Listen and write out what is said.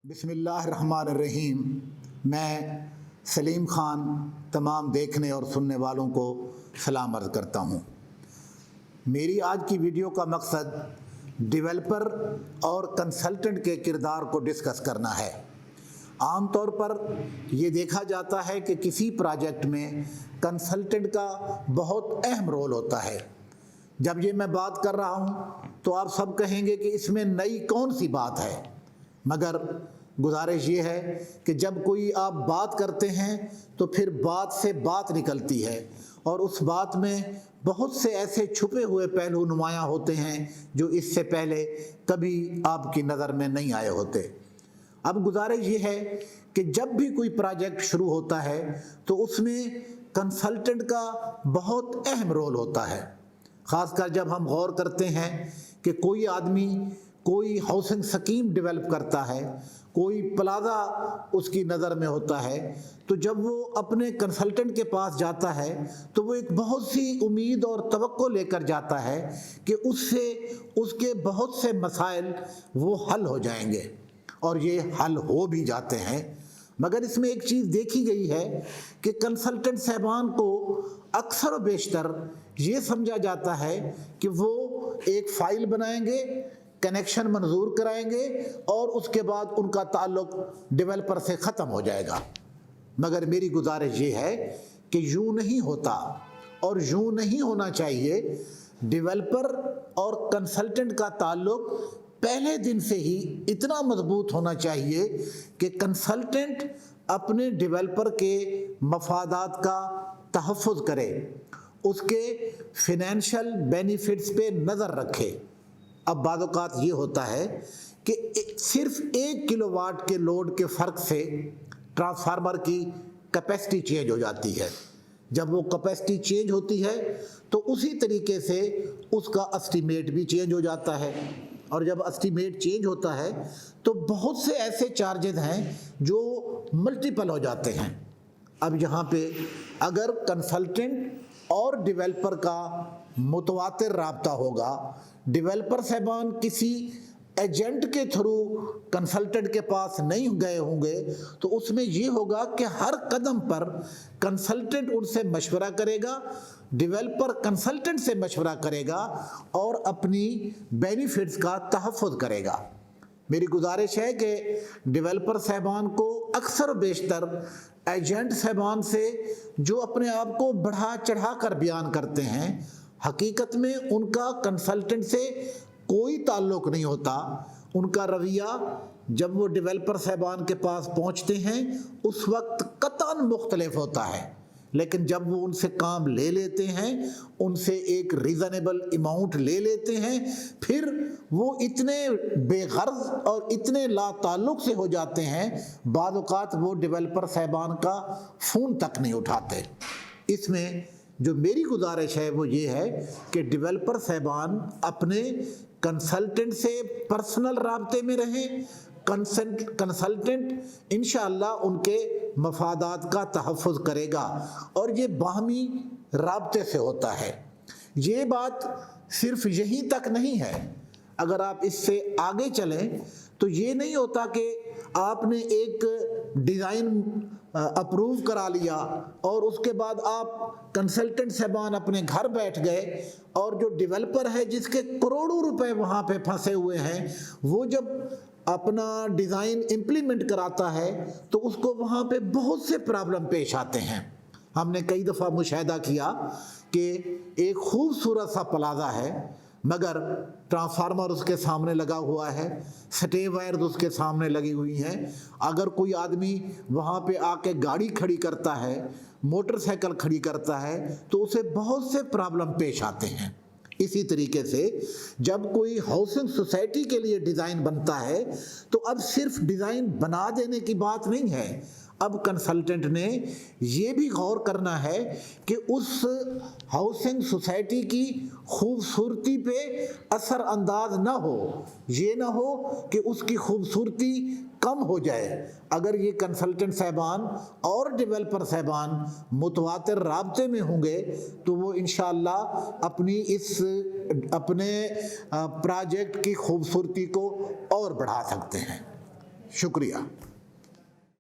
بسم اللہ الرحمن الرحیم۔ میں سلیم خان تمام دیکھنے اور سننے والوں کو سلام عرض کرتا ہوں۔ میری آج کی ویڈیو کا مقصد ڈیولپر اور کنسلٹنٹ کے کردار کو ڈسکس کرنا ہے۔ عام طور پر یہ دیکھا جاتا ہے کہ کسی پروجیکٹ میں کنسلٹنٹ کا بہت اہم رول ہوتا ہے۔ جب یہ میں بات کر رہا ہوں تو آپ سب کہیں گے کہ اس میں نئی کون سی بات ہے، مگر گزارش یہ ہے کہ جب کوئی آپ بات کرتے ہیں تو پھر بات سے بات نکلتی ہے، اور اس بات میں بہت سے ایسے چھپے ہوئے پہلو نمایاں ہوتے ہیں جو اس سے پہلے کبھی آپ کی نظر میں نہیں آئے ہوتے۔ اب گزارش یہ ہے کہ جب بھی کوئی پروجیکٹ شروع ہوتا ہے تو اس میں کنسلٹنٹ کا بہت اہم رول ہوتا ہے، خاص کر جب ہم غور کرتے ہیں کہ کوئی آدمی کوئی ہاؤسنگ سکیم ڈیولپ کرتا ہے، کوئی پلازا اس کی نظر میں ہوتا ہے، تو جب وہ اپنے کنسلٹنٹ کے پاس جاتا ہے تو وہ ایک بہت سی امید اور توقع لے کر جاتا ہے کہ اس سے اس کے بہت سے مسائل وہ حل ہو جائیں گے، اور یہ حل ہو بھی جاتے ہیں۔ مگر اس میں ایک چیز دیکھی گئی ہے کہ کنسلٹنٹ صاحبان کو اکثر و بیشتر یہ سمجھا جاتا ہے کہ وہ ایک فائل بنائیں گے، کنیکشن منظور کرائیں گے، اور اس کے بعد ان کا تعلق ڈیولپر سے ختم ہو جائے گا۔ مگر میری گزارش یہ ہے کہ یوں نہیں ہوتا، اور یوں نہیں ہونا چاہیے۔ ڈیولپر اور کنسلٹنٹ کا تعلق پہلے دن سے ہی اتنا مضبوط ہونا چاہیے کہ کنسلٹنٹ اپنے ڈیولپر کے مفادات کا تحفظ کرے، اس کے فائنینشیل بینیفٹس پہ نظر رکھے۔ اب بعض اوقات یہ ہوتا ہے کہ صرف 1 کلو واٹ کے لوڈ کے فرق سے ٹرانسفارمر کی کیپیسٹی چینج ہو جاتی ہے۔ جب وہ کیپیسٹی چینج ہوتی ہے تو اسی طریقے سے اس کا اسٹیمیٹ بھی چینج ہو جاتا ہے، اور جب اسٹیمیٹ چینج ہوتا ہے تو بہت سے ایسے چارجز ہیں جو ملٹیپل ہو جاتے ہیں۔ اب یہاں پہ اگر کنسلٹنٹ اور ڈیولپر کا متواتر رابطہ ہوگا، ڈیولپر صاحبان کسی ایجنٹ کے تھرو کنسلٹنٹ کے پاس نہیں گئے ہوں گے، تو اس میں یہ ہوگا کہ ہر قدم پر کنسلٹنٹ ان سے مشورہ کرے گا، ڈیولپر کنسلٹنٹ سے مشورہ کرے گا، اور اپنی بینیفٹس کا تحفظ کرے گا۔ میری گزارش ہے کہ ڈیولپر صاحبان کو اکثر و بیشتر ایجنٹ صاحبان سے جو اپنے آپ کو بڑھا چڑھا کر بیان کرتے ہیں، حقیقت میں ان کا کنسلٹنٹ سے کوئی تعلق نہیں ہوتا۔ ان کا رویہ جب وہ ڈیولپر صاحبان کے پاس پہنچتے ہیں اس وقت قطعاً مختلف ہوتا ہے، لیکن جب وہ ان سے کام لے لیتے ہیں، ان سے ایک ریزنیبل اماؤنٹ لے لیتے ہیں، پھر وہ اتنے بے غرض اور اتنے لا تعلق سے ہو جاتے ہیں، بعض اوقات وہ ڈیولپر صاحبان کا فون تک نہیں اٹھاتے۔ اس میں جو میری گزارش ہے وہ یہ ہے کہ ڈیولپر صاحبان اپنے کنسلٹنٹ سے پرسنل رابطے میں رہیں، کنسلٹنٹ انشاءاللہ ان کے مفادات کا تحفظ کرے گا، اور یہ باہمی رابطے سے ہوتا ہے۔ یہ بات صرف یہیں تک نہیں ہے، اگر آپ اس سے آگے چلیں تو یہ نہیں ہوتا کہ آپ نے ایک ڈیزائن اپروو کرا لیا اور اس کے بعد آپ کنسلٹنٹ صاحبان اپنے گھر بیٹھ گئے، اور جو ڈیولپر ہے جس کے کروڑوں روپے وہاں پہ پھنسے ہوئے ہیں، وہ جب اپنا ڈیزائن امپلیمنٹ کراتا ہے تو اس کو وہاں پہ بہت سے پرابلم پیش آتے ہیں۔ ہم نے کئی دفعہ مشاہدہ کیا کہ ایک خوبصورت سا پلازا ہے، مگر ٹرانسفارمر اس کے سامنے لگا ہوا ہے، سٹے وائرز اس کے سامنے لگی ہوئی ہیں۔ اگر کوئی آدمی وہاں پہ آ کے گاڑی کھڑی کرتا ہے، موٹر سائیکل کھڑی کرتا ہے، تو اسے بہت سے پرابلم پیش آتے ہیں۔ اسی طریقے سے جب کوئی ہاؤسنگ سوسائٹی کے لیے ڈیزائن بنتا ہے تو اب صرف ڈیزائن بنا دینے کی بات نہیں ہے، اب کنسلٹنٹ نے یہ بھی غور کرنا ہے کہ اس ہاؤسنگ سوسائٹی کی خوبصورتی پہ اثر انداز نہ ہو، یہ نہ ہو کہ اس کی خوبصورتی کم ہو جائے۔ اگر یہ کنسلٹنٹ صاحبان اور ڈیولپر صاحبان متواتر رابطے میں ہوں گے تو وہ انشاءاللہ اپنے پروجیکٹ کی خوبصورتی کو اور بڑھا سکتے ہیں۔ شکریہ.